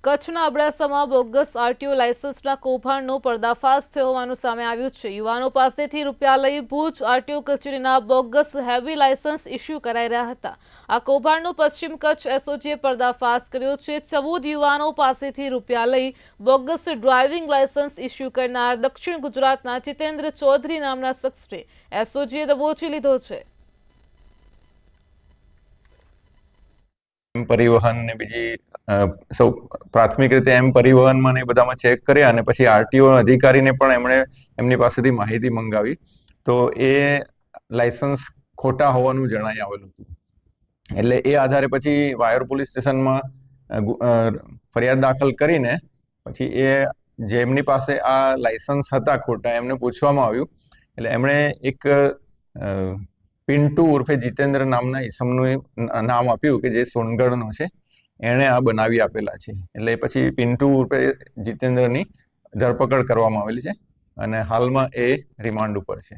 કચ્છના અબડાસામાં bogus RTO લાયસન્સના કૌભાંડનો પર્દાફાશ થયો હોવાનું સામે આવ્યું છે। યુવાનો પાસેથી રૂપિયા લઈ ભુજ આરટીઓ કચેરીના બોગસ હેવી લાયસન્સ ઇસ્યુ કરાઈ રહ્યા હતા। આ કૌભાંડનો પશ્ચિમ કચ્છ એસઓજીએ પર્દાફાશ કર્યો છે। 14 યુવાનો પાસેથી રૂપિયા લઈ બોગસ ડ્રાઇવિંગ લાયસન્સ ઇસ્યુ કરનાર દક્ષિણ ગુજરાતના જીતેન્દ્ર ચૌધરી નામના શખ્સને એસઓજીએ દબોચી લીધો છે। પરિવહન ને બીજી સૌ પ્રાથમિક રીતે પરિવહનમાં ને બધામાં ચેક કર્યા અને પછી આરટીઓ અધિકારીને પણ એમણે એમની પાસેથી માહિતી મંગાવી તો એ લાયસન્સ ખોટા હોવાનું જણાઈ આવેલું હતું। એટલે એ આધારે પછી વાયોર પોલીસ સ્ટેશનમાં ફરિયાદ દાખલ કરીને પછી એ જેમની પાસે આ લાયસન્સ હતા ખોટા એમને પૂછવામાં આવ્યું। એટલે એમણે એક પિન્ટુ ઉર્ફે જીતેન્દ્ર નામના ઈસમનું નામ આપ્યું કે જે સોનગઢનો છે, એણે આ બનાવી આપેલા છે। એટલે પછી પિન્ટુ ઉર્ફે જીતેન્દ્રની ધરપકડ કરવામાં આવેલી છે અને હાલમાં એ રિમાન્ડ ઉપર છે।